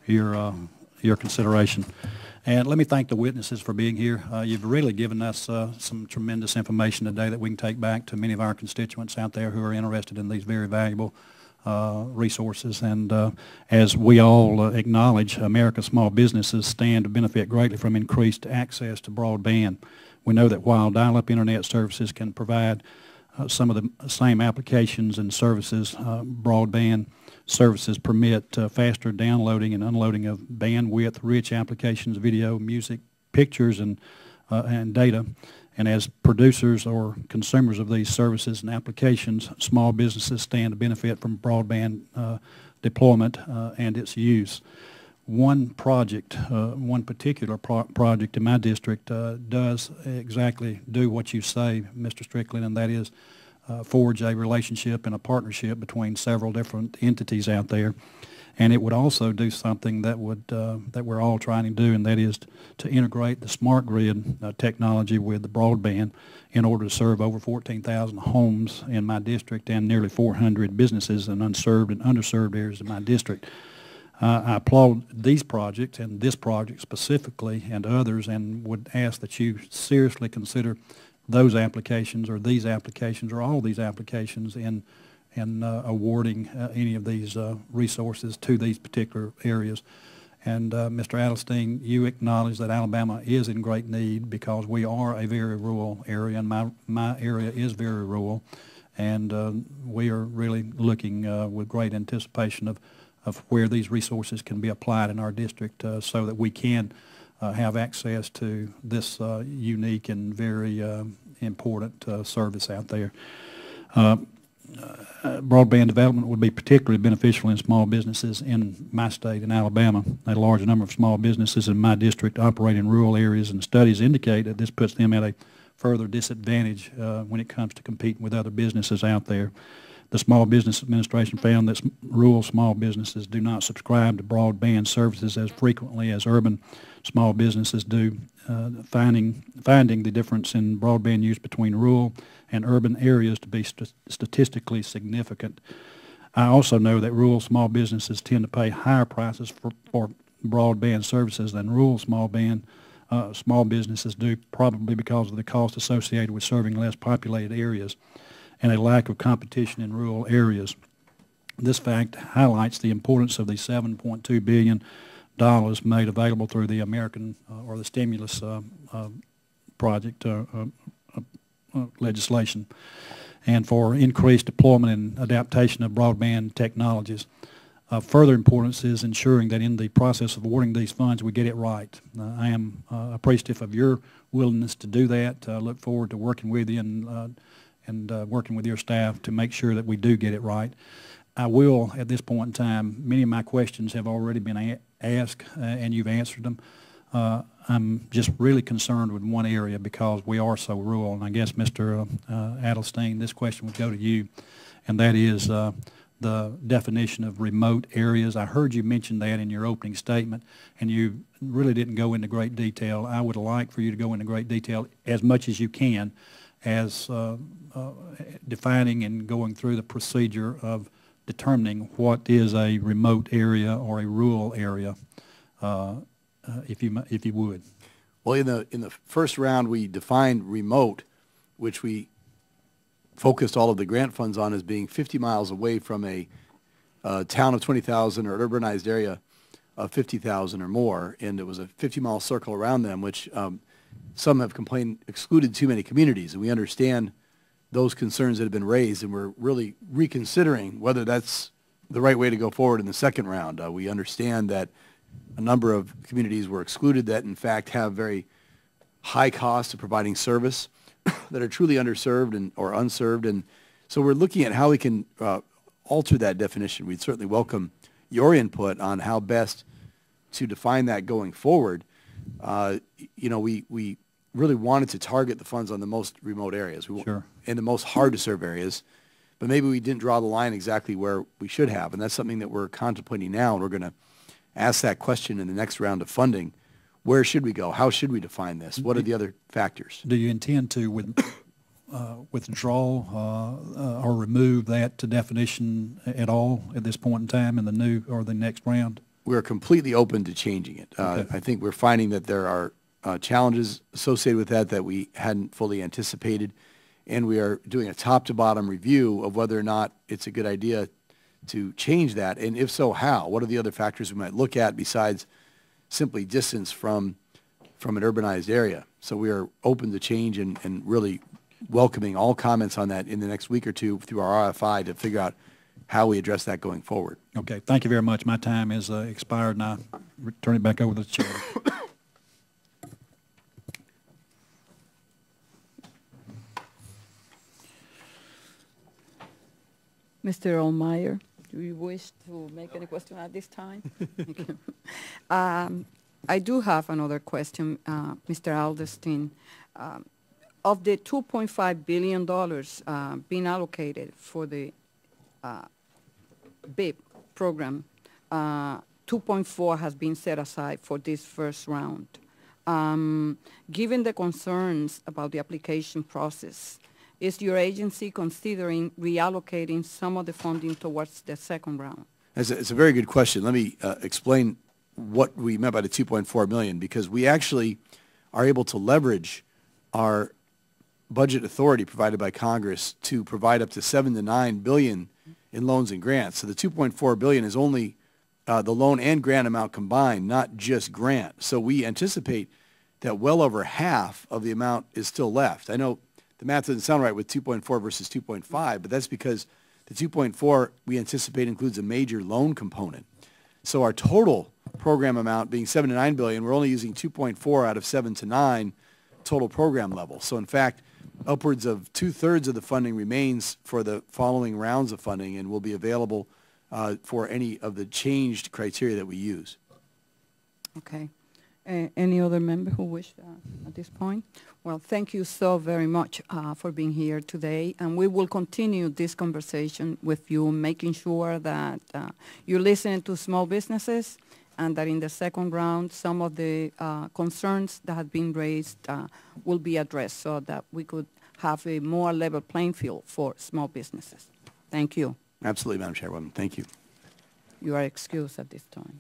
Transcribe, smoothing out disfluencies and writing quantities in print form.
your consideration. And let me thank the witnesses for being here. You've really given us some tremendous information today that we can take back to many of our constituents out there who are interested in these very valuable resources. And as we all acknowledge, America's small businesses stand to benefit greatly from increased access to broadband. We know that while dial-up internet services can provide some of the same applications and services, broadband services permit faster downloading and unloading of bandwidth-rich applications, video, music, pictures, and data. And as producers or consumers of these services and applications, small businesses stand to benefit from broadband deployment and its use. One project, one particular project in my district does exactly do what you say, Mr. Strickland, and that is forge a relationship and a partnership between several different entities out there. And it would also do something that would that we're all trying to do, and that is to integrate the smart grid technology with the broadband in order to serve over 14,000 homes in my district and nearly 400 businesses in unserved and underserved areas of my district. I applaud these projects and this project specifically and others, and would ask that you seriously consider those applications or these applications or all these applications in awarding any of these resources to these particular areas. And Mr. Adelstein, you acknowledge that Alabama is in great need because we are a very rural area, and my area is very rural, and we are really looking with great anticipation of where these resources can be applied in our district so that we can have access to this unique and very important service out there. Broadband development would be particularly beneficial in small businesses in my state, in Alabama. A large number of small businesses in my district operate in rural areas, and studies indicate that this puts them at a further disadvantage when it comes to competing with other businesses out there. The Small Business Administration found that rural small businesses do not subscribe to broadband services as frequently as urban small businesses do, finding the difference in broadband use between rural and urban areas to be statistically significant. I also know that rural small businesses tend to pay higher prices for broadband services than rural small businesses do, probably because of the cost associated with serving less populated areas and a lack of competition in rural areas. This fact highlights the importance of the $7.2 billion made available through the American or the stimulus project legislation, and for increased deployment and adaptation of broadband technologies. Further importance is ensuring that in the process of awarding these funds we get it right. I am appreciative of your willingness to do that. I look forward to working with you and working with your staff to make sure that we do get it right. I will, at this point in time, many of my questions have already been asked and you've answered them. I'm just really concerned with one area because we are so rural, and I guess, Mr. Adelstein, this question would go to you, and that is the definition of remote areas. I heard you mention that in your opening statement, and you really didn't go into great detail. I would like for you to go into great detail as much as you can as defining and going through the procedure of determining what is a remote area or a rural area, if you would. Well, in the first round, we defined remote, which we focused all of the grant funds on as being 50 miles away from a town of 20,000 or an urbanized area of 50,000 or more, and it was a 50-mile circle around them, which some have complained excluded too many communities, and we understand those concerns that have been raised, and we're really reconsidering whether that's the right way to go forward in the second round. We understand that a number of communities were excluded that, in fact, have very high costs of providing service that are truly underserved or unserved, and so we're looking at how we can alter that definition. We'd certainly welcome your input on how best to define that going forward. You know, we really wanted to target the funds on the most remote areas and the most hard-to-serve areas, but maybe we didn't draw the line exactly where we should have, and that's something that we're contemplating now, and we're going to ask that question in the next round of funding. Where should we go? How should we define this? What are the other factors? Do you intend to withdraw or remove that definition at all at this point in time in the new or the next round? we're completely open to changing it. Okay. I think we're finding that there are challenges associated with that we hadn't fully anticipated, and we are doing a top-to-bottom review of whether or not it's a good idea to change that, and if so, how? What are the other factors we might look at besides simply distance from an urbanized area? So we are open to change and really welcoming all comments on that in the next week or two through our RFI to figure out how we address that going forward. Okay, thank you very much. My time is expired, and I turn it back over to the chair. Mr. Olmeyer, do you wish to make any question at this time? Thank you. I do have another question, Mr. Alderstein. Of the $2.5 billion being allocated for the BIP program, 2.4 has been set aside for this first round. Given the concerns about the application process, is your agency considering reallocating some of the funding towards the second round? It's a very good question. Let me explain what we meant by the 2.4 million, because we actually are able to leverage our budget authority provided by Congress to provide up to 7 to 9 billion in loans and grants. So the 2.4 billion is only the loan and grant amount combined, not just grant. So we anticipate that well over half of the amount is still left. I know the math doesn't sound right with 2.4 versus 2.5, but that's because the 2.4 we anticipate includes a major loan component. So our total program amount being 7 to 9 billion, we're only using 2.4 out of 7 to 9 total program level. So in fact, upwards of 2/3 of the funding remains for the following rounds of funding and will be available for any of the changed criteria that we use. Okay. Any other member who wish at this point? Well, thank you so very much for being here today, and we will continue this conversation with you, making sure that you listen to small businesses and that in the second round, some of the concerns that have been raised will be addressed so that we could have a more level playing field for small businesses. Thank you. Absolutely, Madam Chairwoman. Thank you. You are excused at this time.